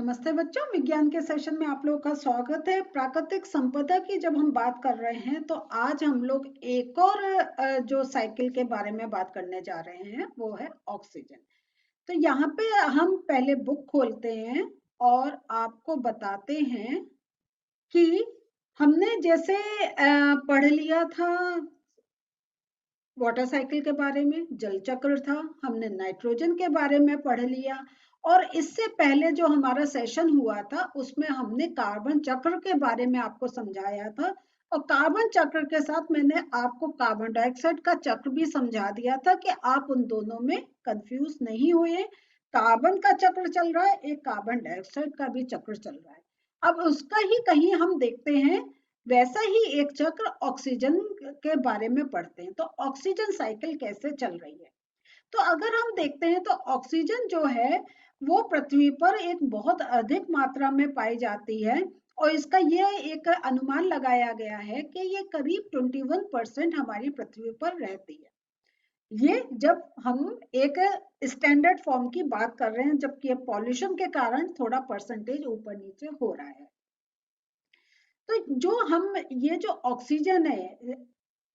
नमस्ते बच्चों, विज्ञान के सेशन में आप लोगों का स्वागत है। प्राकृतिक संपदा की जब हम बात कर रहे हैं तो आज हम लोग एक और जो साइकिल के बारे में बात करने जा रहे हैं वो है ऑक्सीजन। तो यहाँ पे हम पहले बुक खोलते हैं और आपको बताते हैं कि हमने जैसे पढ़ लिया था वाटर साइकिल के बारे में, जल चक्र था, हमने नाइट्रोजन के बारे में पढ़ लिया और इससे पहले जो हमारा सेशन हुआ था उसमें हमने कार्बन चक्र के बारे में आपको समझाया था और कार्बन चक्र के साथ मैंने आपको कार्बन डाइऑक्साइड का चक्र भी समझा दिया था कि आप उन दोनों में कंफ्यूज नहीं हुए। कार्बन का चक्र चल रहा है, एक कार्बन डाइऑक्साइड का भी चक्र चल रहा है। अब उसका ही कहीं हम देखते हैं, वैसा ही एक चक्र ऑक्सीजन के बारे में पढ़ते हैं। तो ऑक्सीजन साइकिल कैसे चल रही है, तो अगर हम देखते हैं तो ऑक्सीजन जो है वो पृथ्वी पर एक बहुत अधिक मात्रा में पाई जाती है और इसका ये एक अनुमान लगाया गया है कि ये करीब 21% हमारी पृथ्वी पर रहती है। ये जब हम एक स्टैंडर्ड फॉर्म की बात कर रहे हैं, जबकि पॉल्यूशन के कारण थोड़ा परसेंटेज ऊपर नीचे हो रहा है। तो जो हम ये जो ऑक्सीजन है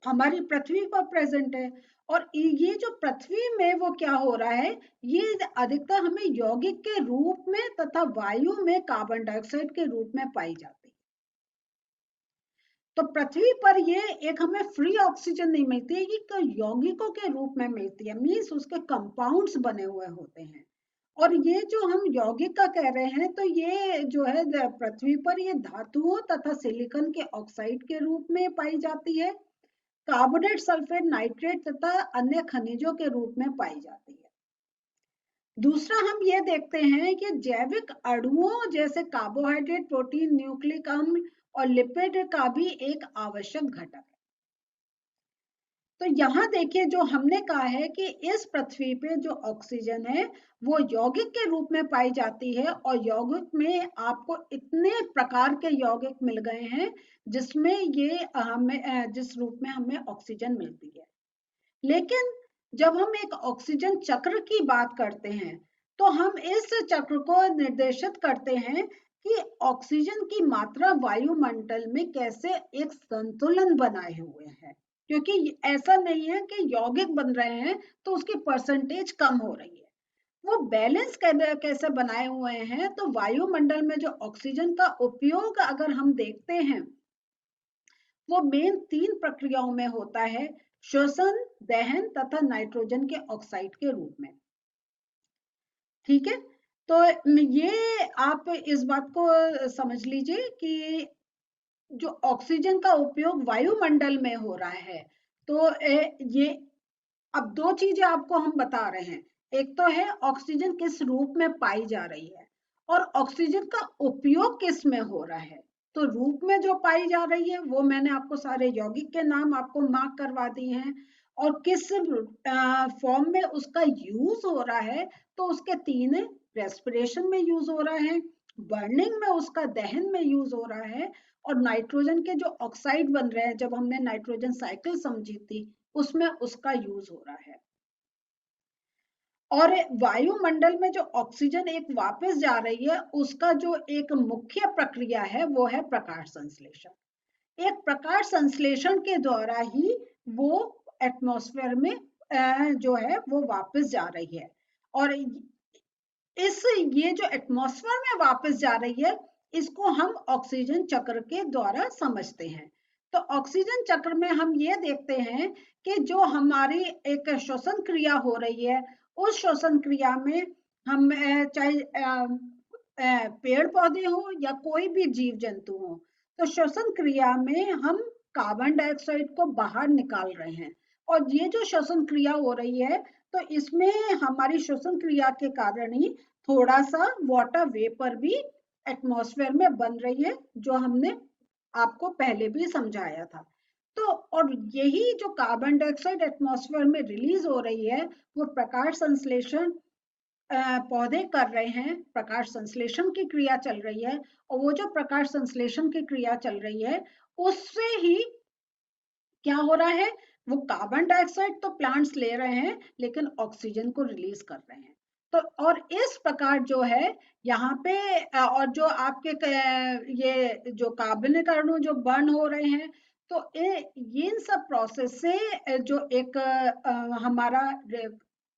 हमारी पृथ्वी पर प्रेजेंट है और ये जो पृथ्वी में वो क्या हो रहा है, ये अधिकतर हमें यौगिक के रूप में तथा वायु में कार्बन डाइऑक्साइड के रूप में पाई जाती है। तो पृथ्वी पर ये एक हमें फ्री ऑक्सीजन नहीं मिलती है, ये यौगिकों के रूप में मिलती है, मीन्स उसके कंपाउंड्स बने हुए होते हैं। और ये जो हम यौगिक का कह रहे हैं तो ये जो है पृथ्वी पर ये धातुओं तथा सिलिकॉन के ऑक्साइड के रूप में पाई जाती है, कार्बोनेट, सल्फेट, नाइट्रेट तथा अन्य खनिजों के रूप में पाई जाती है। दूसरा हम ये देखते हैं कि जैविक अणुओं जैसे कार्बोहाइड्रेट, प्रोटीन, न्यूक्लिक अम्ल और लिपिड का भी एक आवश्यक घटक है। तो यहाँ देखिए, जो हमने कहा है कि इस पृथ्वी पे जो ऑक्सीजन है वो यौगिक के रूप में पाई जाती है और यौगिक में आपको इतने प्रकार के यौगिक मिल गए हैं जिसमें ये हमें जिस रूप में हमें ऑक्सीजन मिलती है। लेकिन जब हम एक ऑक्सीजन चक्र की बात करते हैं तो हम इस चक्र को निर्देशित करते हैं कि ऑक्सीजन की मात्रा वायुमंडल में कैसे एक संतुलन बनाए हुए है, क्योंकि ऐसा नहीं है कि यौगिक बन रहे हैं तो उसकी परसेंटेज कम हो रही है। वो बैलेंस कैसे बनाए हुए हैं, तो वायुमंडल में जो ऑक्सीजन का उपयोग अगर हम देखते हैं वो मेन 3 प्रक्रियाओं में होता है, श्वसन, दहन तथा नाइट्रोजन के ऑक्साइड के रूप में। ठीक है, तो ये आप इस बात को समझ लीजिए कि जो ऑक्सीजन का उपयोग वायुमंडल में हो रहा है तो ये अब 2 चीजें आपको हम बता रहे हैं। एक तो है ऑक्सीजन किस रूप में पाई जा रही है और ऑक्सीजन का उपयोग किस में हो रहा है। तो रूप में जो पाई जा रही है वो मैंने आपको सारे यौगिक के नाम आपको मार्क करवा दिए हैं और किस फॉर्म में उसका यूज हो रहा है तो उसके 3 रेस्पिरेशन में यूज हो रहा है, बर्निंग में उसका दहन में यूज हो रहा है और नाइट्रोजन के जो ऑक्साइड बन रहे हैं, जब हमने नाइट्रोजन साइकिल समझी थी उसमें उसका यूज हो रहा है। और वायुमंडल में जो ऑक्सीजन एक वापस जा रही है उसका जो एक मुख्य प्रक्रिया है वो है प्रकाश संश्लेषण। एक प्रकाश संश्लेषण के द्वारा ही वो एटमॉस्फेयर में जो है वो वापस जा रही है और ये जो एटमॉस्फेयर में वापस जा रही है इसको हम ऑक्सीजन चक्र के द्वारा समझते हैं। तो ऑक्सीजन चक्र में हम ये देखते हैं कि जो हमारी एक श्वसन क्रिया हो रही है उस श्वसन क्रिया में हम चाहे पेड़ पौधे हो या कोई भी जीव जंतु हो, तो श्वसन क्रिया में हम कार्बन डाइऑक्साइड को बाहर निकाल रहे हैं और ये जो श्वसन क्रिया हो रही है तो इसमें हमारी श्वसन क्रिया के कारण ही थोड़ा सा वाटर वेपर भी एटमॉस्फेयर में बन रही है, जो हमने आपको पहले भी समझाया था। तो और यही जो कार्बन डाइऑक्साइड एटमॉस्फेयर में रिलीज हो रही है वो प्रकाश संश्लेषण पौधे कर रहे हैं, प्रकाश संश्लेषण की क्रिया चल रही है और वो जो प्रकाश संश्लेषण की क्रिया चल रही है उससे ही क्या हो रहा है, वो कार्बन डाइऑक्साइड तो प्लांट्स ले रहे हैं लेकिन ऑक्सीजन को रिलीज कर रहे हैं। तो और इस प्रकार जो है यहाँ पे और जो आपके ये जो कार्बनिक अणु जो बर्न हो रहे हैं, तो ये इन सब प्रोसेस से जो एक हमारा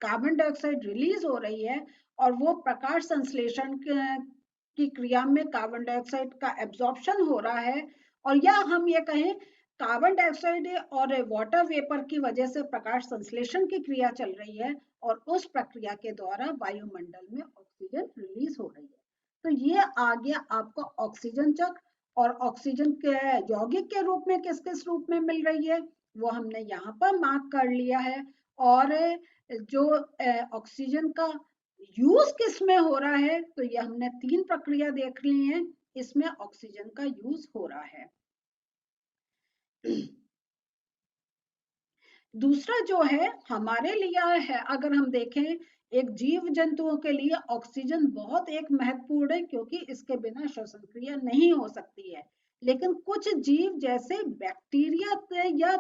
कार्बन डाइऑक्साइड रिलीज हो रही है, और वो प्रकाश संश्लेषण की क्रिया में कार्बन डाइऑक्साइड का एब्जॉर्प्शन हो रहा है, और या हम ये कहें कार्बन डाइऑक्साइड और वाटर वेपर की वजह से प्रकाश संश्लेषण की क्रिया चल रही है, और उस प्रक्रिया के द्वारा वायुमंडल में ऑक्सीजन रिलीज हो रही है। तो ये आ गया आपका ऑक्सीजन चक्र। और ऑक्सीजन के यौगिक के रूप में किस किस रूप में मिल रही है वो हमने यहाँ पर मार्क कर लिया है। और जो ऑक्सीजन का यूज किस में हो रहा है, तो ये हमने 3 प्रक्रिया देख ली है, इसमें ऑक्सीजन का यूज हो रहा है। दूसरा जो है हमारे लिए है, अगर हम देखें एक जीव जंतुओं के लिए ऑक्सीजन बहुत एक महत्वपूर्ण है, क्योंकि इसके बिना श्वसन क्रिया नहीं हो सकती है। लेकिन कुछ जीव जैसे बैक्टीरिया या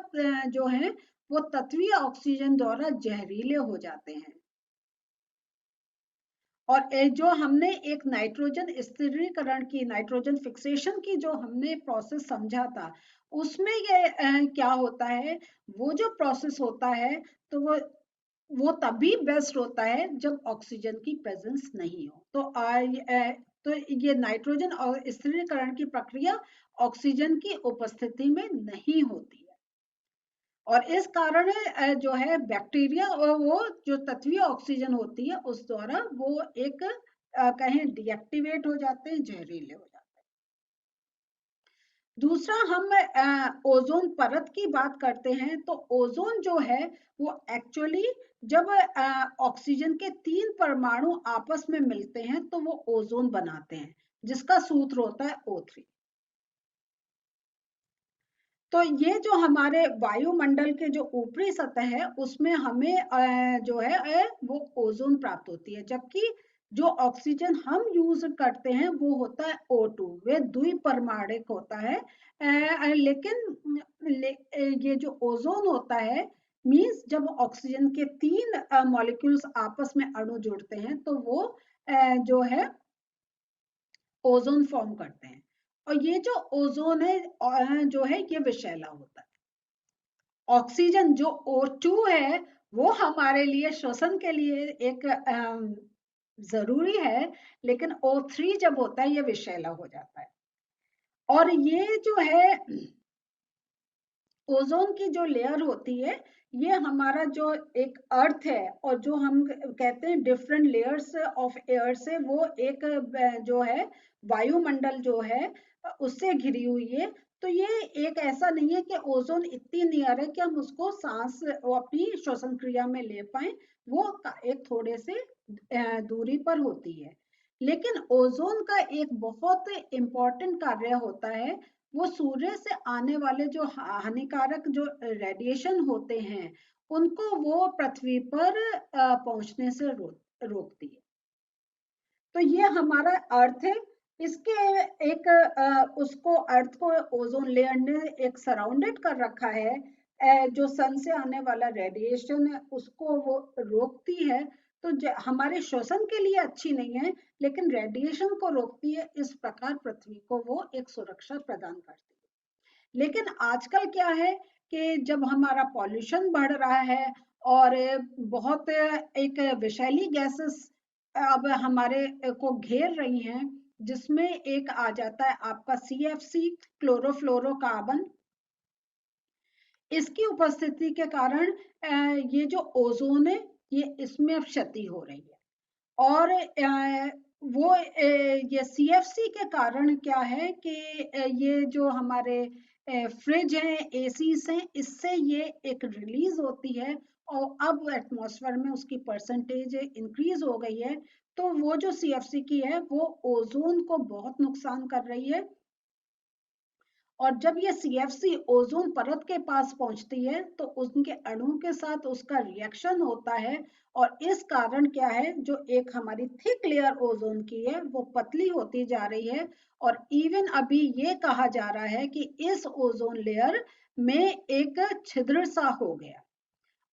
जो है वो तत्वीय ऑक्सीजन द्वारा जहरीले हो जाते हैं। और जो हमने एक नाइट्रोजन स्थिरीकरण की, नाइट्रोजन फिक्सेशन की जो हमने प्रोसेस समझा था, उसमें ये क्या होता है, वो जो प्रोसेस होता है तो वो तभी बेस्ट होता है जब ऑक्सीजन की प्रेजेंस नहीं हो। तो ये नाइट्रोजन और स्थिरीकरण की प्रक्रिया ऑक्सीजन की उपस्थिति में नहीं होती है, और इस कारण जो है बैक्टीरिया और वो जो तत्वीय ऑक्सीजन होती है उस द्वारा वो एक कहें डीएक्टिवेट हो जाते हैं, जहरीले हो जाते हैं। दूसरा हम ओजोन परत की बात करते हैं, तो ओजोन जो है वो एक्चुअली जब ऑक्सीजन के 3 परमाणु आपस में मिलते हैं तो वो ओजोन बनाते हैं, जिसका सूत्र होता है O3। तो ये जो हमारे वायुमंडल के जो ऊपरी सतह है उसमें हमें जो है वो ओजोन प्राप्त होती है, जबकि जो ऑक्सीजन हम यूज करते हैं वो होता है O2, वे द्विपरमाणिक होता है। लेकिन ये जो ओजोन होता है, मींस जब ऑक्सीजन के 3 मॉलिक्यूल्स आपस में अणु जुड़ते हैं तो वो जो है ओजोन फॉर्म करते हैं। और ये जो ओजोन है जो है ये विषैला होता है। ऑक्सीजन जो O2 है वो हमारे लिए श्वसन के लिए एक जरूरी है, लेकिन O3 जब होता है ये विषैला हो जाता है। और ये जो है ओजोन की जो लेयर होती है, ये हमारा जो एक अर्थ है, और जो हम कहते हैं डिफरेंट लेयर्स ऑफ एयर से वो एक जो है वायुमंडल जो है उससे घिरी हुई है। तो ये एक ऐसा नहीं है कि ओजोन इतनी नियर है कि हम उसको सांस अपनी श्वसन क्रिया में ले पाए, वो एक थोड़े से दूरी पर होती है। लेकिन ओजोन का एक बहुत इंपॉर्टेंट कार्य होता है, वो सूर्य से आने वाले जो हानिकारक जो रेडिएशन होते हैं उनको वो पृथ्वी पर पहुंचने से रोकती है। तो ये हमारा अर्थ है। इसके एक उसको अर्थ को ओजोन लेयर ने एक सराउंडेड कर रखा है, जो सन से आने वाला रेडिएशन है उसको वो रोकती है। तो हमारे श्वसन के लिए अच्छी नहीं है, लेकिन रेडिएशन को रोकती है। इस प्रकार पृथ्वी को वो एक सुरक्षा प्रदान करती है। लेकिन आजकल क्या है कि जब हमारा पॉल्यूशन बढ़ रहा है और बहुत एक विषैली गैसेस अब हमारे को घेर रही हैं, जिसमें एक आ जाता है आपका CFC, क्लोरोफ्लोरोकार्बन। इसकी उपस्थिति के कारण ये जो ओजोन है ये इसमें अब क्षति हो रही है। और वो ये CFC के कारण क्या है कि ये जो हमारे फ्रिज हैं, एसीज हैं, इससे ये एक रिलीज होती है, और अब एटमॉस्फेयर में उसकी परसेंटेज इंक्रीज हो गई है। तो वो जो CFC की है वो ओजोन को बहुत नुकसान कर रही है। और जब ये CFC ओजोन परत के पास पहुंचती है तो उनके अणु के साथ उसका रिएक्शन होता है, और इस कारण क्या है, जो एक हमारी थिक लेयर ओजोन की है वो पतली होती जा रही है। और इवन अभी ये कहा जा रहा है कि इस ओजोन लेयर में एक छिद्र सा हो गया।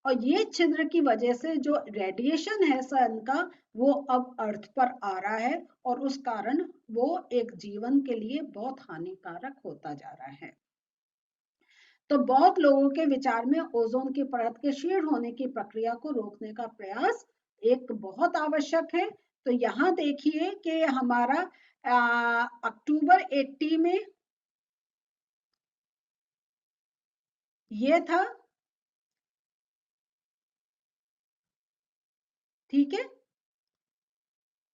और ये छिद्र की वजह से जो रेडिएशन है सन का वो अब अर्थ पर आ रहा है और उस कारण वो एक जीवन के लिए बहुत हानिकारक होता जा रहा है। तो बहुत लोगों के विचार में ओजोन की परत के क्षीण होने की प्रक्रिया को रोकने का प्रयास एक बहुत आवश्यक है। तो यहाँ देखिए कि हमारा अक्टूबर 80 में ये था, ठीक है,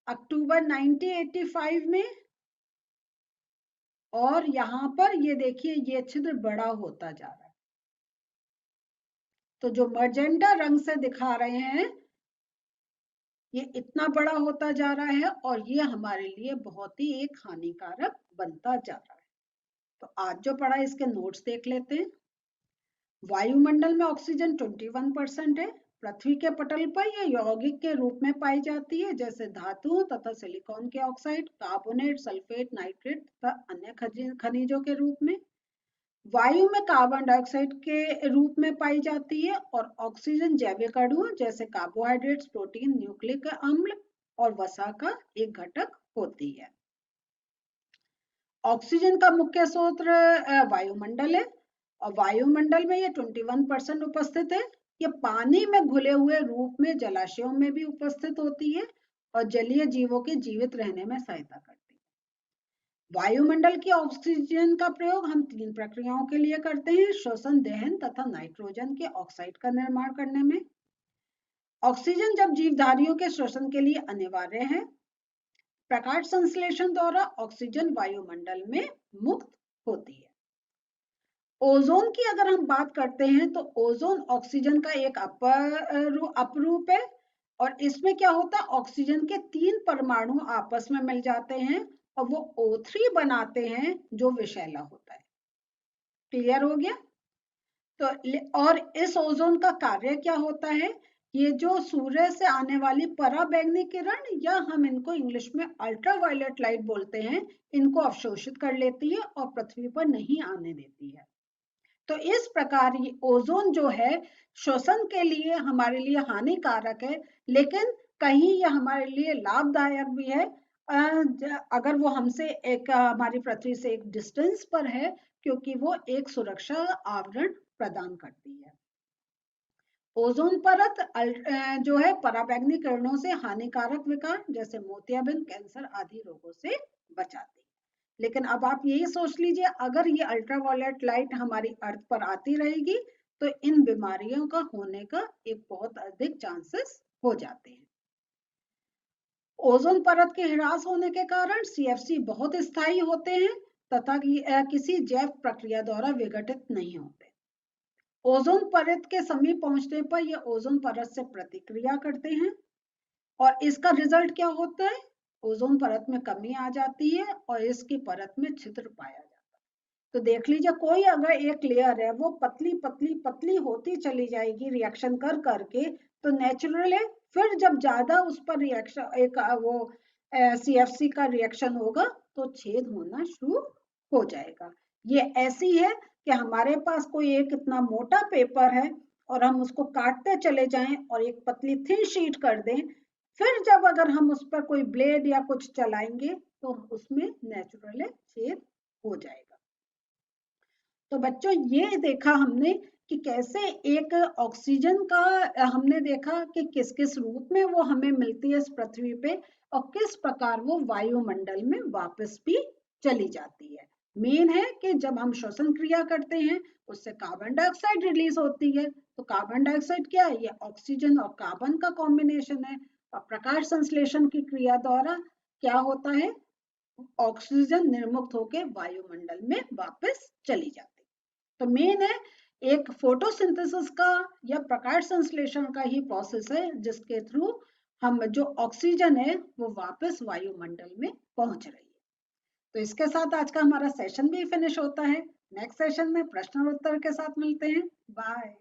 अक्टूबर 1985 में, और यहाँ पर ये देखिए ये छिद्र बड़ा होता जा रहा है। तो जो मजेंटा रंग से दिखा रहे हैं ये इतना बड़ा होता जा रहा है और ये हमारे लिए बहुत ही एक हानिकारक बनता जा रहा है। तो आज जो पढ़ा इसके नोट्स देख लेते हैं। वायुमंडल में ऑक्सीजन 21% है। पृथ्वी के पटल पर यह यौगिक के रूप में पाई जाती है, जैसे धातु तथा सिलिकॉन के ऑक्साइड, कार्बोनेट, सल्फेट, नाइट्रेट तथा अन्य खनिजों के रूप में। वायु में कार्बन डाइऑक्साइड के रूप में पाई जाती है और ऑक्सीजन जैविक अणु जैसे कार्बोहाइड्रेट्स, प्रोटीन, न्यूक्लिक अम्ल और वसा का एक घटक होती है। ऑक्सीजन का मुख्य स्रोत वायुमंडल है और वायुमंडल में ये 21% उपस्थित है। ये पानी में घुले हुए रूप में जलाशयों में भी उपस्थित होती है और जलीय जीवों के जीवित रहने में सहायता करती है। वायुमंडल की ऑक्सीजन का प्रयोग हम 3 प्रक्रियाओं के लिए करते हैं: श्वसन, दहन तथा नाइट्रोजन के ऑक्साइड का निर्माण करने में। ऑक्सीजन जब जीवधारियों के श्वसन के लिए अनिवार्य है। प्रकाश संश्लेषण द्वारा ऑक्सीजन वायुमंडल में मुक्त होती है। ओजोन की अगर हम बात करते हैं तो ओजोन ऑक्सीजन का एक अपरूप है और इसमें क्या होता है, ऑक्सीजन के 3 परमाणु आपस में मिल जाते हैं और वो O3 बनाते हैं जो विषैला होता है। क्लियर हो गया? तो और इस ओजोन का कार्य क्या होता है, ये जो सूर्य से आने वाली पराबैंगनी किरण या हम इनको इंग्लिश में अल्ट्रावायलेट लाइट बोलते हैं, इनको अवशोषित कर लेती है और पृथ्वी पर नहीं आने देती है। तो इस प्रकार ये ओजोन जो है श्वसन के लिए हमारे लिए हानिकारक है, लेकिन कहीं ये हमारे लिए लाभदायक भी है अगर वो हमसे एक हमारी पृथ्वी से एक डिस्टेंस पर है, क्योंकि वो एक सुरक्षा आवरण प्रदान करती है। ओजोन परत जो है पराबैंगनी किरणों से हानिकारक विकार जैसे मोतियाबिंद, कैंसर आदि रोगों से बचाती है। लेकिन अब आप यही सोच लीजिए, अगर ये अल्ट्रावायलेट लाइट हमारी अर्थ पर आती रहेगी तो इन बीमारियों का होने का एक बहुत अधिक चांसेस हो जाते हैं। ओजोन परत के ह्रास होने के कारण CFC बहुत स्थायी होते हैं तथा किसी जैव प्रक्रिया द्वारा विघटित नहीं होते। ओजोन परत के समीप पहुंचने पर ये ओजोन परत से प्रतिक्रिया करते हैं और इसका रिजल्ट क्या होता है, ओजोन परत में कमी आ जाती है और इसकी परत में छिद्र पाया जाता है। तो देख लीजिए, कोई अगर एक लेयर है वो पतली पतली पतली होती चली जाएगी रिएक्शन कर करके, तो नेचुरली फिर जब ज्यादा उस पर रिएक्शन एक वो CFC का रिएक्शन होगा तो छेद होना शुरू हो जाएगा। ये ऐसी है कि हमारे पास कोई एक इतना मोटा पेपर है और हम उसको काटते चले जाएं और एक पतली थिन शीट कर दें, फिर जब अगर हम उस पर कोई ब्लेड या कुछ चलाएंगे तो उसमें नेचुरली छेद हो जाएगा। तो बच्चों ये देखा हमने कि कैसे एक ऑक्सीजन का हमने देखा कि किस किस रूप में वो हमें मिलती है इस पृथ्वी पे और किस प्रकार वो वायुमंडल में वापस भी चली जाती है। मेन है कि जब हम श्वसन क्रिया करते हैं उससे कार्बन डाइऑक्साइड रिलीज होती है। तो कार्बन डाइऑक्साइड क्या है, ये ऑक्सीजन और कार्बन का कॉम्बिनेशन है और प्रकाश संश्लेषण की क्रिया द्वारा क्या होता है, ऑक्सीजन निर्मुक्त होकर वायुमंडल में वापस चली जाती है। तो मेन है एक फोटोसिंथेसिस का या प्रकाश संश्लेषण का ही प्रोसेस है जिसके थ्रू हम जो ऑक्सीजन है वो वापस वायुमंडल में पहुंच रही है। तो इसके साथ आज का हमारा सेशन भी फिनिश होता है। नेक्स्ट सेशन में प्रश्न और उत्तर के साथ मिलते हैं। बाय।